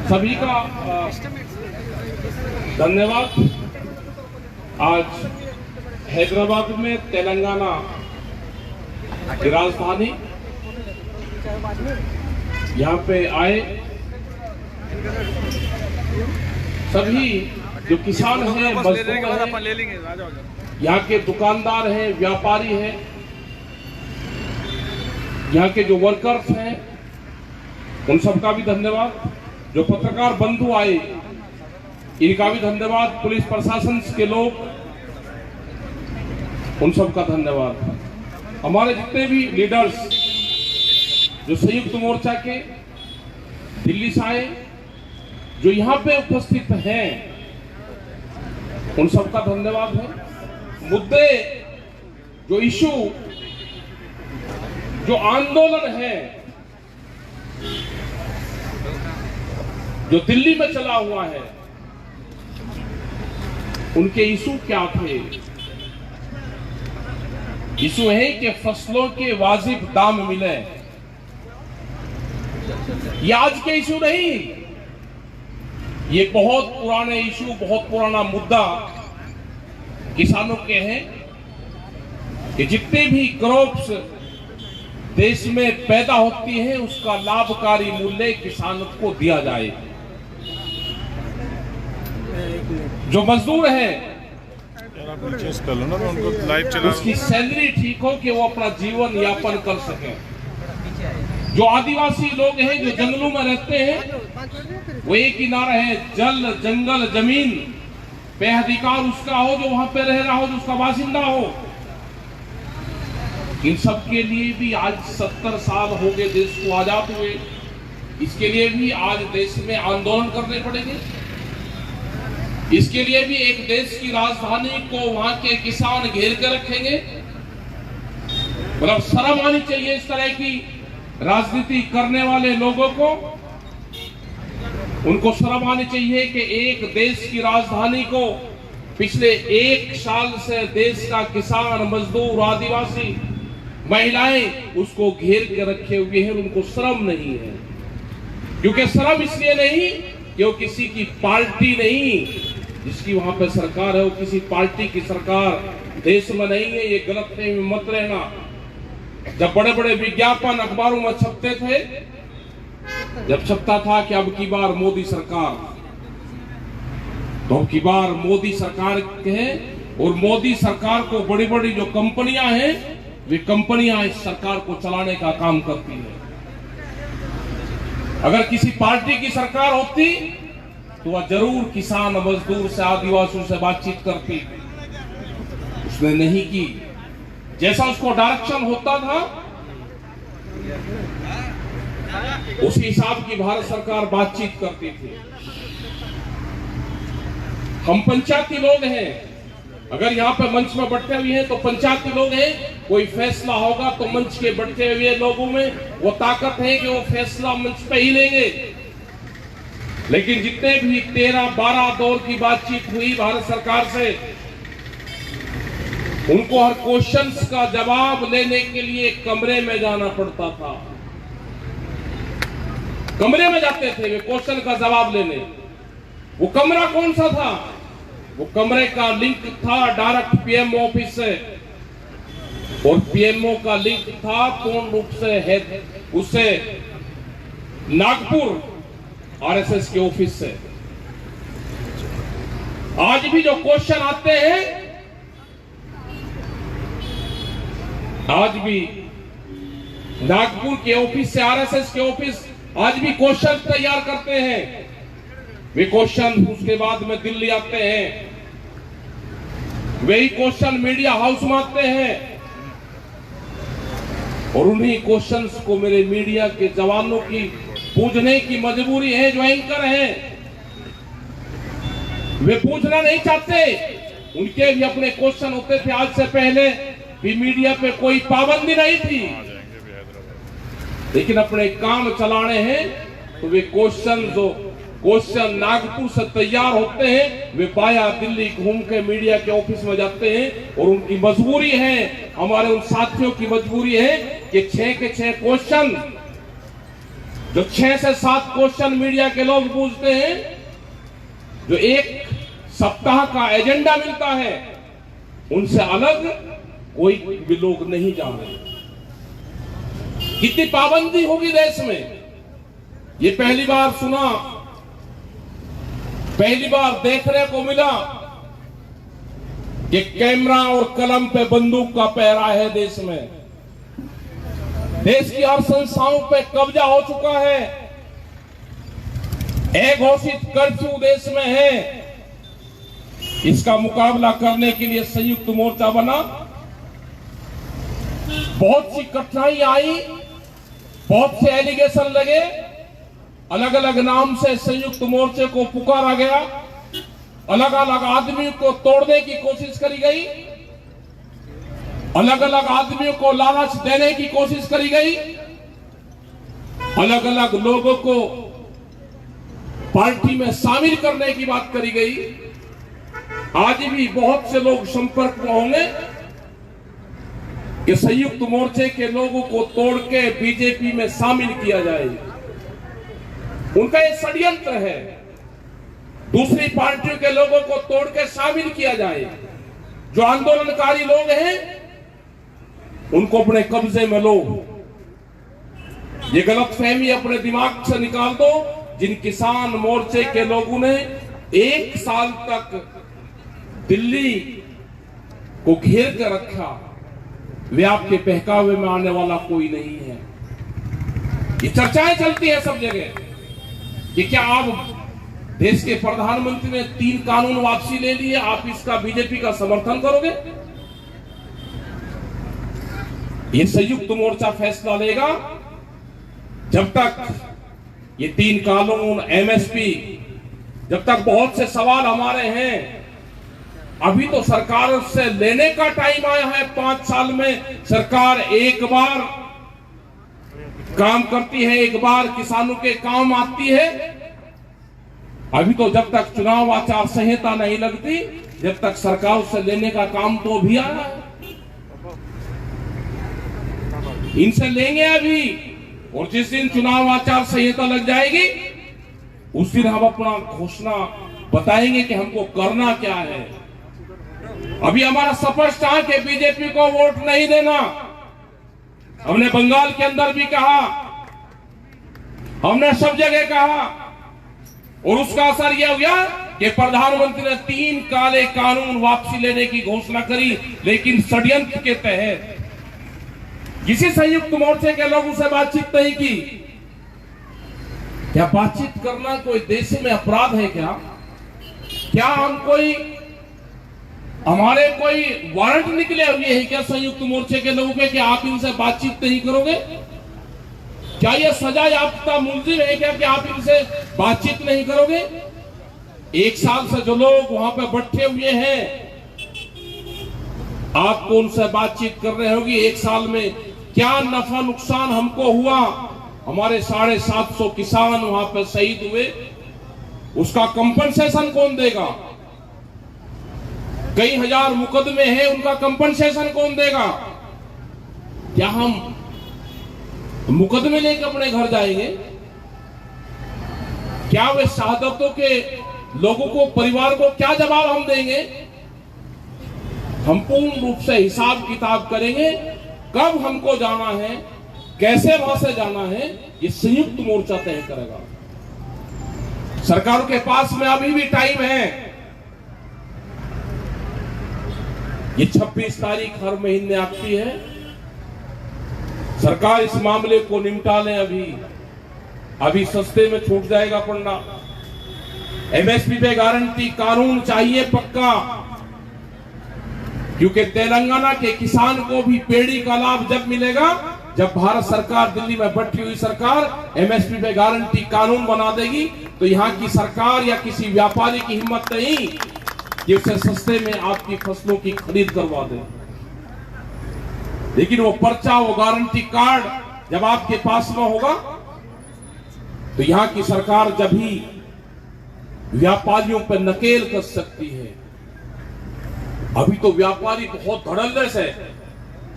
सभी का धन्यवाद। आज हैदराबाद में तेलंगाना की राजधानी यहाँ पे आए सभी जो किसान हैं, मजदूर हैं, यहाँ के दुकानदार हैं, व्यापारी हैं, यहाँ के जो वर्कर्स हैं, उन सबका भी धन्यवाद। जो पत्रकार बंधु आए इनका भी धन्यवाद। पुलिस प्रशासन के लोग, उन सबका धन्यवाद। हमारे जितने भी लीडर्स जो संयुक्त मोर्चा के दिल्ली से आए, जो यहाँ पे उपस्थित हैं, उन सबका धन्यवाद है। मुद्दे, जो इशू, जो आंदोलन है, जो दिल्ली में चला हुआ है, उनके इशू क्या थे? इशू है कि फसलों के वाजिब दाम मिले। ये आज के इशू नहीं, ये बहुत पुराने इशू, बहुत पुराना मुद्दा किसानों के हैं कि जितने भी क्रॉप्स देश में पैदा होती है उसका लाभकारी मूल्य किसानों को दिया जाए। जो मजदूर है उसकी सैलरी ठीक हो कि वो अपना जीवन यापन कर सके। जो आदिवासी लोग हैं जो जंगलों में रहते हैं, वो एक ही नारा है, जल जंगल जमीन पे अधिकार उसका हो जो वहां पे रह रहा हो, जो उसका बासिंदा हो। इन सब के लिए भी आज 70 साल हो गए देश को आजाद हुए, इसके लिए भी आज देश में आंदोलन करने पड़ेंगे। इसके लिए भी एक देश की राजधानी को वहां के किसान घेर कर रखेंगे। मतलब शर्म आनी चाहिए इस तरह की राजनीति करने वाले लोगों को। उनको शर्म आनी चाहिए कि एक देश की राजधानी को पिछले 1 साल से देश का किसान, मजदूर, आदिवासी, महिलाएं उसको घेर के रखे हुए हैं। उनको शर्म नहीं है, क्योंकि शर्म इसलिए नहीं कि वो किसी की पार्टी नहीं, जिसकी वहां पे सरकार है वो किसी पार्टी की सरकार देश में नहीं है। ये गलतफहमी में मत रहना। जब बड़े बड़े विज्ञापन अखबारों में छपते थे, जब छपता था कि अब की बार मोदी सरकार, तो अब की बार मोदी सरकार के, और मोदी सरकार को बड़ी बड़ी जो कंपनियां हैं, वे कंपनियां इस सरकार को चलाने का काम करती है। अगर किसी पार्टी की सरकार होती तो वह जरूर किसान, मजदूर से, आदिवासियों से बातचीत करती। उसने नहीं की। जैसा उसको डायरेक्शन होता था उसी हिसाब की भारत सरकार बातचीत करती थी। हम पंचायती लोग हैं, अगर यहाँ पे मंच में बैठे हुए हैं तो पंचायती लोग हैं। कोई फैसला होगा तो मंच के बैठे हुए लोगों में वो ताकत है कि वो फैसला मंच पे ही लेंगे। लेकिन जितने भी 13-12 दौर की बातचीत हुई भारत सरकार से, उनको हर क्वेश्चंस का जवाब लेने के लिए कमरे में जाना पड़ता था। कमरे में जाते थे वे क्वेश्चन का जवाब लेने। वो कमरा कौन सा था? वो कमरे का लिंक था डायरेक्ट पीएमओ ऑफिस से, और पीएमओ का लिंक था पूर्ण रूप से उससे नागपुर आरएसएस के ऑफिस से। आज भी जो क्वेश्चन आते हैं, आज भी नागपुर के ऑफिस से, आरएसएस के ऑफिस आज भी क्वेश्चन तैयार करते हैं। वे क्वेश्चन उसके बाद में दिल्ली आते हैं, वही क्वेश्चन मीडिया हाउस में आते हैं, और उन्हीं क्वेश्चंस को मेरे मीडिया के जवानों की पूछने की मजबूरी है। जो एंकर हैं वे पूछना नहीं चाहते, उनके भी अपने क्वेश्चन होते थे। आज से पहले भी मीडिया पे कोई पाबंदी नहीं थी, लेकिन अपने काम चलाने हैं तो वे क्वेश्चन नागपुर से तैयार होते हैं, वे बाया दिल्ली घूम के मीडिया के ऑफिस में जाते हैं। और उनकी मजबूरी है, हमारे उन साथियों की मजबूरी है कि 6 के 6 क्वेश्चन जो 6 से 7 क्वेश्चन मीडिया के लोग पूछते हैं, जो एक सप्ताह का एजेंडा मिलता है, उनसे अलग कोई भी लोग नहीं जाने। कितनी पाबंदी होगी देश में, ये पहली बार सुना, पहली बार देखने को मिला कि कैमरा और कलम पे बंदूक का पहरा है देश में। देश की हर संस्थाओं पे कब्जा हो चुका है। अघोषित कर्फ्यू देश में है। इसका मुकाबला करने के लिए संयुक्त मोर्चा बना। बहुत सी कठिनाई आई, बहुत से एलिगेशन लगे, अलग अलग नाम से संयुक्त मोर्चे को पुकारा गया, अलग अलग आदमियों को तोड़ने की कोशिश करी गई, अलग अलग आदमियों को लालच देने की कोशिश करी गई, अलग अलग लोगों को पार्टी में शामिल करने की बात करी गई। आज भी बहुत से लोग संपर्क में होंगे कि संयुक्त मोर्चे के लोगों को तोड़ के बीजेपी में शामिल किया जाए। उनका ये षड्यंत्र है, दूसरी पार्टियों के लोगों को तोड़ के शामिल किया जाए। जो आंदोलनकारी लोग हैं उनको अपने कब्जे में लो। ये गलतफहमी अपने दिमाग से निकाल दो। जिन किसान मोर्चे के लोगों ने 1 साल तक दिल्ली को घेर कर रखा, वे आपके बहकावे में आने वाला कोई नहीं है। ये चर्चाएं चलती है सब जगह कि क्या आप देश के प्रधानमंत्री ने 3 कानून वापसी ले लिए, आप इसका बीजेपी का समर्थन करोगे? ये संयुक्त मोर्चा फैसला लेगा। जब तक ये 3 कानून, एमएसपी, जब तक बहुत से सवाल हमारे हैं। अभी तो सरकार से लेने का टाइम आया है। 5 साल में सरकार एक बार काम करती है, एक बार किसानों के काम आती है। अभी तो जब तक चुनाव आचार संहिता नहीं लगती, जब तक सरकार से लेने का काम तो भी आया है। इनसे लेंगे अभी, और जिस दिन चुनाव आचार संहिता लग जाएगी उस दिन हम अपना घोषणा बताएंगे कि हमको करना क्या है। अभी हमारा स्पष्ट है कि बीजेपी को वोट नहीं देना। हमने बंगाल के अंदर भी कहा, हमने सब जगह कहा, और उसका असर यह हो गया कि प्रधानमंत्री ने 3 काले कानून वापसी लेने की घोषणा करी, लेकिन षड्यंत्र के तहत। किसी संयुक्त मोर्चे के लोगों से बातचीत नहीं की। क्या बातचीत करना कोई देश में अपराध है? क्या हम कोई, हमारे कोई वारंट निकले हुए हैं क्या संयुक्त मोर्चे के लोगों के कि आप इनसे बातचीत नहीं करोगे? क्या यह सजा याफ्ता मुलजिम है क्या कि आप इनसे बातचीत नहीं करोगे? 1 साल से जो लोग वहां पे बैठे हुए हैं, आपको उनसे बातचीत कर रहे होगी। 1 साल में क्या नफा नुकसान हमको हुआ? हमारे 750 किसान वहां पे शहीद हुए, उसका कंपनसेशन कौन देगा? कई हजार मुकदमे हैं, उनका कंपनसेशन कौन देगा? क्या हम मुकदमे लेकर अपने घर जाएंगे? क्या वे शहादतों के लोगों को, परिवार को क्या जवाब हम देंगे? हम पूर्ण रूप से हिसाब किताब करेंगे। कब हमको जाना है, कैसे वहां से जाना है, ये संयुक्त मोर्चा तय करेगा। सरकारों के पास में अभी भी टाइम है। ये 26 तारीख हर महीने आती है। सरकार इस मामले को निपटा ले। अभी सस्ते में छूट जाएगा पन्ना। एमएसपी पे गारंटी कानून चाहिए पक्का, क्योंकि तेलंगाना के किसान को भी पेड़ी का लाभ जब मिलेगा जब भारत सरकार, दिल्ली में बैठी हुई सरकार एमएसपी पे गारंटी कानून बना देगी। तो यहाँ की सरकार या किसी व्यापारी की हिम्मत नहीं कि उसे सस्ते में आपकी फसलों की खरीद करवा दे। लेकिन वो पर्चा, वो गारंटी कार्ड जब आपके पास में होगा तो यहाँ की सरकार जब ही व्यापारियों पर नकेल कर सकती है। अभी तो व्यापारी बहुत धड़ल्ले से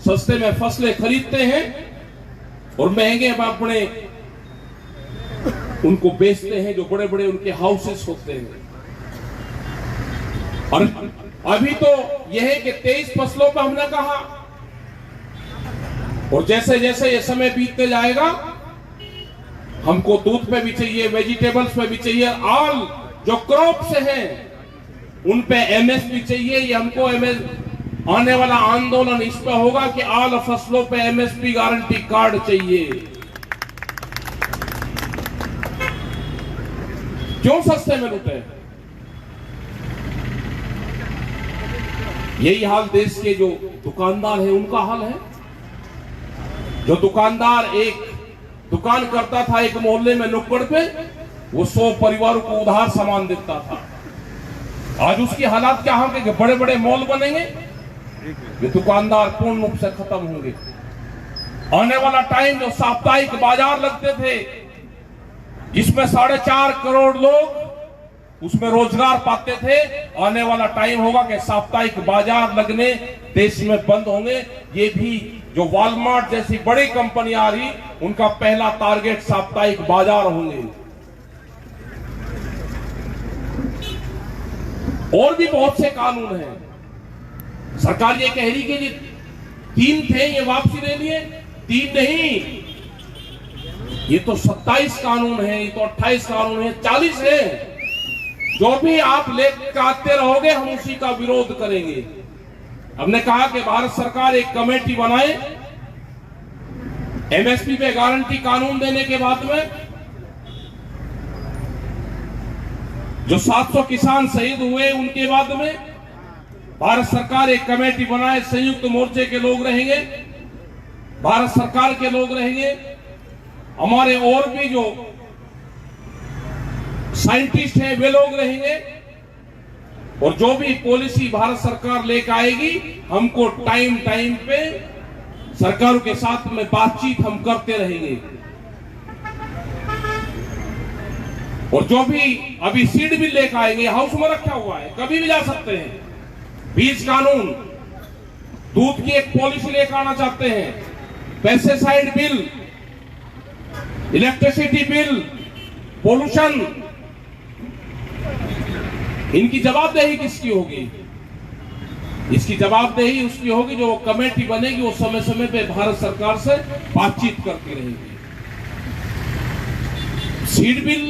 सस्ते में फसलें खरीदते हैं और महंगे में अपने उनको बेचते हैं, जो बड़े बड़े उनके हाउसेस होते हैं। और अभी तो यह है कि 23 फसलों पर हमने कहा, और जैसे जैसे ये समय बीतते जाएगा हमको दूध पे भी चाहिए, वेजिटेबल्स पे भी चाहिए, ऑल जो क्रॉप्स हैं उन पे एमएसपी चाहिए। ये हमको आने वाला आंदोलन इस पे होगा कि ऑल फसलों पे एमएसपी गारंटी कार्ड चाहिए। क्यों सस्ते में लूटे? यही हाल देश के जो दुकानदार है उनका हाल है। जो दुकानदार एक दुकान करता था एक मोहल्ले में नुक्कड़ पे, वो 100 परिवारों को उधार सामान देता था। आज उसकी हालात क्या होंगे कि बड़े बड़े मॉल बनेंगे, ये दुकानदार पूर्ण रूप से खत्म होंगे। आने वाला टाइम जो साप्ताहिक बाजार लगते थे जिसमें 4.5 करोड़ लोग उसमें रोजगार पाते थे, आने वाला टाइम होगा कि साप्ताहिक बाजार लगने देश में बंद होंगे। ये भी जो वॉलमार्ट जैसी बड़ी कंपनी आ रही, उनका पहला टारगेट साप्ताहिक बाजार होंगे। और भी बहुत से कानून हैं। सरकार ये कह रही कि 3 थे, ये वापसी ले लिए। 3 नहीं, ये तो 27 कानून है, ये तो 28 कानून है, 40 है। जो भी आप लेकर आते रहोगे हम उसी का विरोध करेंगे। हमने कहा कि भारत सरकार एक कमेटी बनाए एमएसपी पे गारंटी कानून देने के बाद में। जो 700 किसान शहीद हुए उनके बाद में भारत सरकार एक कमेटी बनाए, संयुक्त मोर्चे के लोग रहेंगे, भारत सरकार के लोग रहेंगे, हमारे और भी जो साइंटिस्ट हैं वे लोग रहेंगे, और जो भी पॉलिसी भारत सरकार लेकर आएगी हमको टाइम टाइम पे सरकारों के साथ में बातचीत हम करते रहेंगे। और जो भी अभी सीड बिल लेकर आएंगे, हाउस में रखा हुआ है, कभी भी जा सकते हैं। बीज कानून, दूध की एक पॉलिसी लेकर आना चाहते हैं, pesticide bill, electricity bill, pollution, इनकी जवाबदेही किसकी होगी? इसकी जवाबदेही उसकी होगी जो कमेटी बनेगी, वो समय समय पे भारत सरकार से बातचीत करती रहेगी। सीड बिल,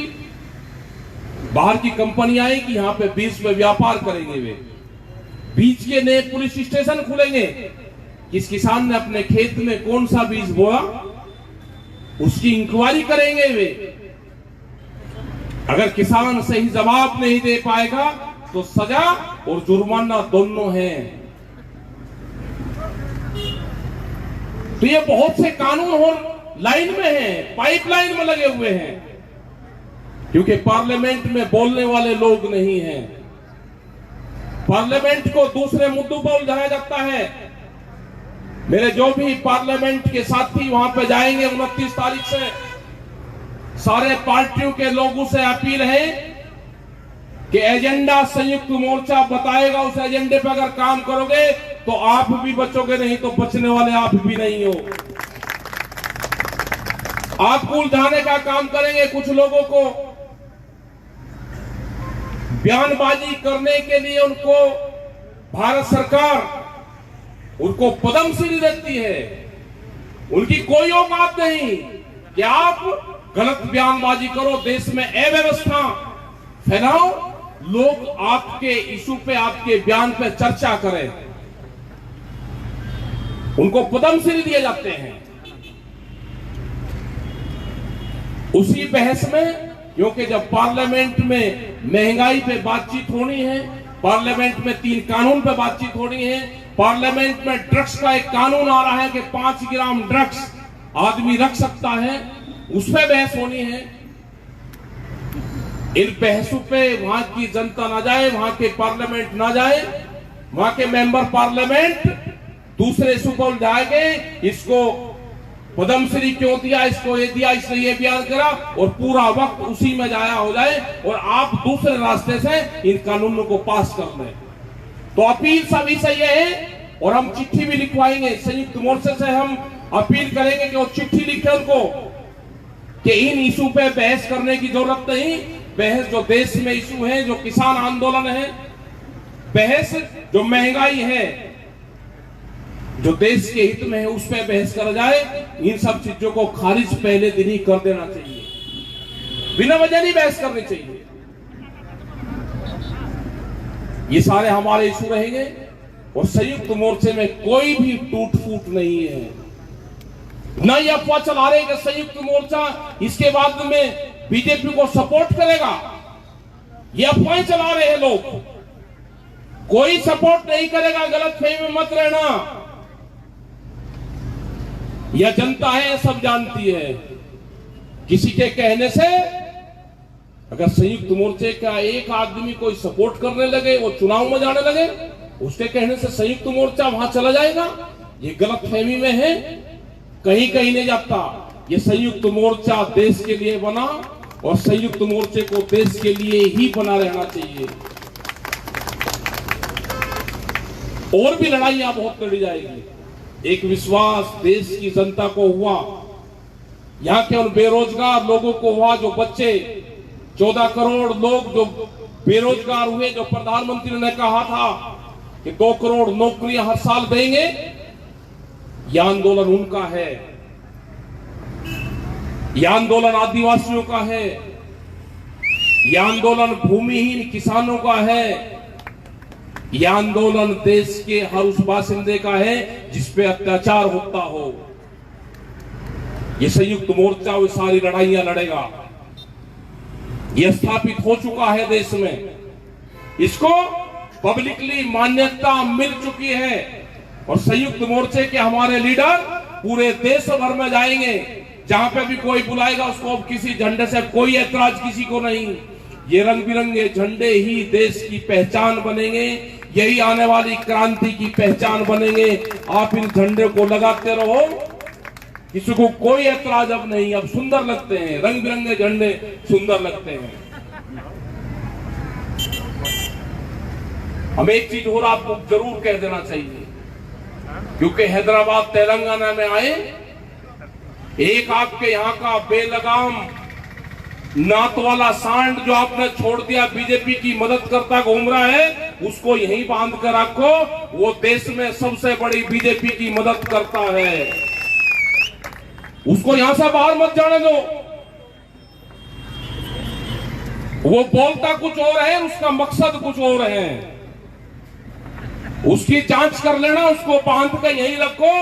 बाहर की कंपनी आएगी यहां पे बीज में व्यापार करेंगे, वे बीज के नए पुलिस स्टेशन खुलेंगे। किस किसान ने अपने खेत में कौन सा बीज बोया उसकी इंक्वायरी करेंगे वे। अगर किसान सही जवाब नहीं दे पाएगा तो सजा और जुर्माना दोनों है। तो ये बहुत से कानून और लाइन में हैं, पाइपलाइन में लगे हुए हैं, क्योंकि पार्लियामेंट में बोलने वाले लोग नहीं हैं। पार्लियामेंट को दूसरे मुद्दों पर उलझाया जाता है। मेरे जो भी पार्लियामेंट के साथी वहां पे जाएंगे 29 तारीख से, सारे पार्टियों के लोगों से अपील है कि एजेंडा संयुक्त मोर्चा बताएगा, उस एजेंडे पर अगर काम करोगे तो आप भी बचोगे, नहीं तो बचने वाले आप भी नहीं हो। आपको उलझाने का काम करेंगे, कुछ लोगों को बयानबाजी करने के लिए उनको भारत सरकार उनको पद्मश्री देती है। उनकी कोई औकात नहीं कि आप गलत बयानबाजी करो, देश में अव्यवस्था फैलाओ, लोग आपके इशू पे, आपके बयान पे चर्चा करें, उनको पद्मश्री दिए जाते हैं। उसी बहस में, क्योंकि जब पार्लियामेंट में महंगाई पे बातचीत होनी है, पार्लियामेंट में 3 कानून पे बातचीत होनी है, पार्लियामेंट में ड्रग्स का एक कानून आ रहा है कि 5 ग्राम ड्रग्स आदमी रख सकता है, उस पर बहस होनी है। इन बहसों पे वहां की जनता ना जाए, वहां के पार्लियामेंट ना जाए, वहां के मेंबर पार्लियामेंट दूसरे इशू को उलझाएंगे, इसको पद्मश्री क्यों दिया, इसको ये दिया, इसने ये बयान करा, और पूरा वक्त उसी में जाया हो जाए और आप दूसरे रास्ते से इन कानूनों को पास कर लें। तो अपील सभी से ये है, और हम चिट्ठी भी लिखवाएंगे, संयुक्त मोर्चे से हम अपील करेंगे कि वो चिट्ठी लिखे उनको कि इन इशू पे बहस करने की जरूरत नहीं। बहस जो देश में इशू है, जो किसान आंदोलन है, बहस जो महंगाई है, जो देश के हित में है, उस पर बहस कर जाए। इन सब चीजों को खारिज पहले दिन ही कर देना चाहिए, बिना वजह नहीं बहस करनी चाहिए। ये सारे हमारे इशू रहेंगे और संयुक्त मोर्चे में कोई भी टूट फूट नहीं है। न ये अफवाह चला रहे कि संयुक्त मोर्चा इसके बाद में बीजेपी को सपोर्ट करेगा। ये अफवाहें चला रहे हैं लोग। कोई सपोर्ट नहीं करेगा, गलतफहमी में मत रहना। यह जनता है, सब जानती है। किसी के कहने से अगर संयुक्त मोर्चे का एक आदमी कोई सपोर्ट करने लगे, वो चुनाव में जाने लगे, उसके कहने से संयुक्त मोर्चा वहां चला जाएगा, ये गलतफहमी में है, कहीं कहीं नहीं जाता। ये संयुक्त मोर्चा देश के लिए बना और संयुक्त मोर्चे को देश के लिए ही बना रहना चाहिए। और भी लड़ाइयां बहुत लड़ी जाएगी। एक विश्वास देश की जनता को हुआ, यहां के उन बेरोजगार लोगों को हुआ, जो बच्चे 14 करोड़ लोग जो बेरोजगार हुए, जो प्रधानमंत्री ने कहा था कि 2 करोड़ नौकरियां हर साल देंगे, यह आंदोलन उनका है। यह आंदोलन आदिवासियों का है। यह आंदोलन भूमिहीन किसानों का है। यह आंदोलन देश के हर उस बासिंदे का है जिस पे अत्याचार होता हो। यह संयुक्त मोर्चा वो सारी लड़ाइयां लड़ेगा। यह स्थापित हो चुका है देश में, इसको पब्लिकली मान्यता मिल चुकी है और संयुक्त मोर्चे के हमारे लीडर पूरे देश भर में जाएंगे। जहां पे भी कोई बुलाएगा उसको किसी झंडे से कोई ऐतराज किसी को नहीं। ये रंग बिरंगे झंडे ही देश की पहचान बनेंगे, यही आने वाली क्रांति की पहचान बनेंगे। आप इन झंडे को लगाते रहो, किसी को कोई ऐतराज अब नहीं। अब सुंदर लगते हैं, रंग बिरंगे झंडे सुंदर लगते हैं। हमें एक चीज और आपको जरूर कह देना चाहिए, क्योंकि हैदराबाद तेलंगाना में आए, एक आपके यहाँ का बेलगाम नात वाला सांड जो आपने छोड़ दिया, बीजेपी की मदद करता घूम रहा है, उसको यहीं बांध कर रखो। वो देश में सबसे बड़ी बीजेपी की मदद करता है, उसको यहां से बाहर मत जाने दो। वो बोलता कुछ और है, उसका मकसद कुछ और है। उसकी जांच कर लेना, उसको बांध कर यहीं रखो,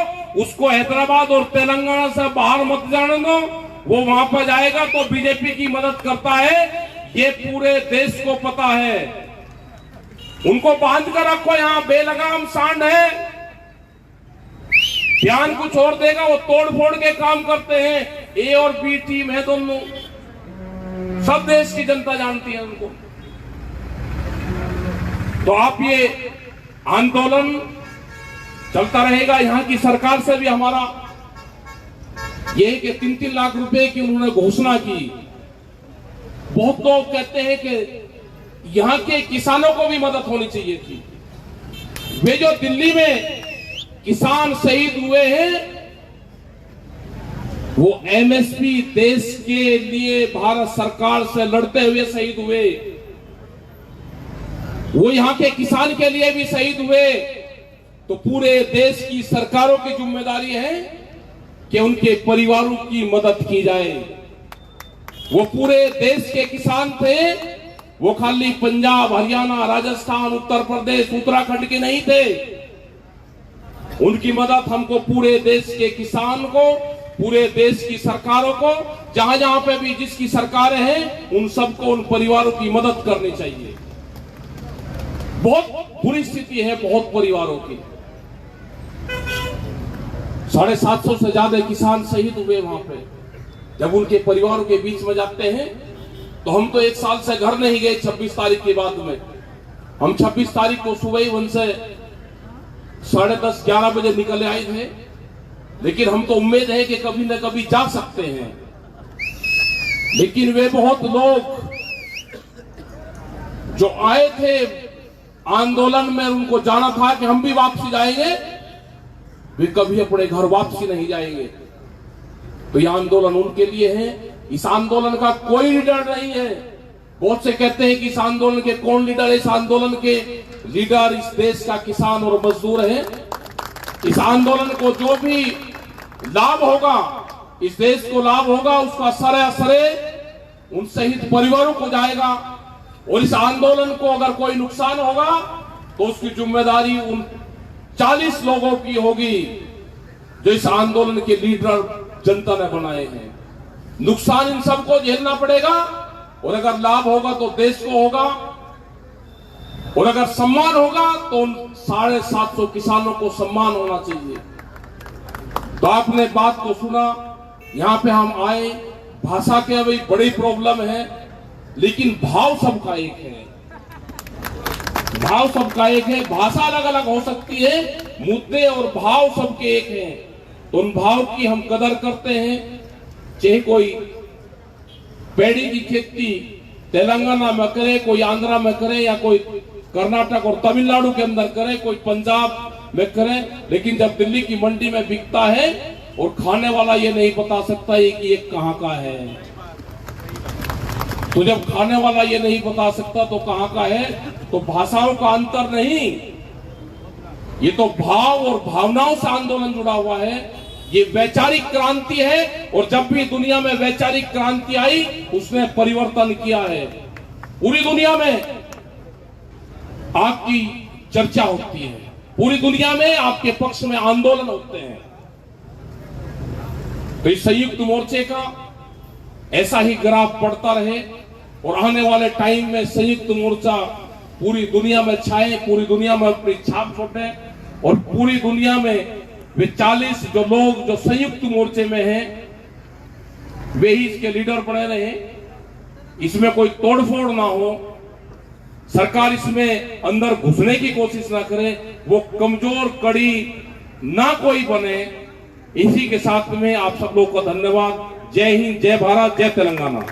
उसको हैदराबाद और तेलंगाना से बाहर मत जाने दो। वो वहां पर जाएगा तो बीजेपी की मदद करता है, ये पूरे देश को पता है। उनको बांध कर रखो, यहां बेलगाम सांड है, ध्यान कुछ और देगा। वो तोड़ फोड़ के काम करते हैं, ए और बी टीम है दोनों, सब देश की जनता जानती है उनको। तो आप ये आंदोलन चलता रहेगा। यहां की सरकार से भी हमारा ये कि 3-3 लाख रुपए की उन्होंने घोषणा की। बहुत लोग कहते हैं कि यहां के किसानों को भी मदद होनी चाहिए थी। वे जो दिल्ली में किसान शहीद हुए हैं, वो एमएसपी देश के लिए भारत सरकार से लड़ते हुए शहीद हुए। वो यहां के किसान के लिए भी शहीद हुए। तो पूरे देश की सरकारों की जिम्मेदारी है कि उनके परिवारों की मदद की जाए। वो पूरे देश के किसान थे, वो खाली पंजाब, हरियाणा, राजस्थान, उत्तर प्रदेश, उत्तराखंड के नहीं थे। उनकी मदद हमको पूरे देश के किसान को, पूरे देश की सरकारों को, जहां जहां पे भी जिसकी सरकारें हैं, उन सबको, उन परिवारों की मदद करनी चाहिए। बहुत बुरी स्थिति है बहुत परिवारों की। 750 से ज्यादा किसान शहीद हुए वहां पे। जब उनके परिवारों के बीच में जाते हैं तो हम तो 1 साल से घर नहीं गए 26 तारीख के बाद में। हम 26 तारीख को सुबह ही वहां से 10:30-11 बजे निकले आए थे, लेकिन हम तो उम्मीद है कि कभी न कभी जा सकते हैं। लेकिन वे बहुत लोग जो आए थे आंदोलन में, उनको जाना था कि हम भी वापसी जाएंगे, वे कभी अपने घर वापसी नहीं जाएंगे। तो यह आंदोलन उनके लिए है, इस आंदोलन का कोई लीडर नहीं है। बहुत से कहते हैं कि इस आंदोलन के कौन लीडर है। इस आंदोलन के लीडर इस देश का किसान और मजदूर है। इस आंदोलन को जो भी लाभ होगा, इस देश को लाभ होगा, उसका सरे उन शहीद परिवारों को जाएगा। और इस आंदोलन को अगर कोई नुकसान होगा तो उसकी जिम्मेदारी उन 40 लोगों की होगी जो इस आंदोलन के लीडर जनता ने बनाए हैं। नुकसान इन सबको झेलना पड़ेगा। और अगर लाभ होगा तो देश को होगा, और अगर सम्मान होगा तो उन 750 किसानों को सम्मान होना चाहिए। तो आपने बात को सुना, यहां पे हम आए, भाषा के अभी बड़ी प्रॉब्लम है, लेकिन भाव सबका एक है। भाव सबका एक है। भाषा अलग अलग हो सकती है, मुद्दे और भाव सबके एक हैं। तो उन भाव की हम कदर करते हैं। चाहे कोई पेड़ी की खेती तेलंगाना में करे, कोई आंध्रा में करे, या कोई कर्नाटक और तमिलनाडु के अंदर करे, कोई पंजाब में करे, लेकिन जब दिल्ली की मंडी में बिकता है और खाने वाला ये नहीं बता सकता है कि ये कहां का है, तो जब खाने वाला ये नहीं बता सकता तो कहां का है, तो भाषाओं का अंतर नहीं, ये तो भाव और भावनाओं से आंदोलन जुड़ा हुआ है। ये वैचारिक क्रांति है, और जब भी दुनिया में वैचारिक क्रांति आई उसने परिवर्तन किया है। पूरी दुनिया में आपकी चर्चा होती है, पूरी दुनिया में आपके पक्ष में आंदोलन होते हैं। तो इस संयुक्त मोर्चे का ऐसा ही ग्राफ बढ़ता रहे, और आने वाले टाइम में संयुक्त मोर्चा पूरी दुनिया में छाए, पूरी दुनिया में अपनी छाप छोड़े, और पूरी दुनिया में वे 40 जो लोग जो संयुक्त मोर्चे में हैं वे ही इसके लीडर बने रहे। इसमें कोई तोड़फोड़ ना हो, सरकार इसमें अंदर घुसने की कोशिश ना करे, वो कमजोर कड़ी ना कोई बने। इसी के साथ में आप सब लोग को धन्यवाद। जय हिंद, जय भारत, जय तेलंगाना।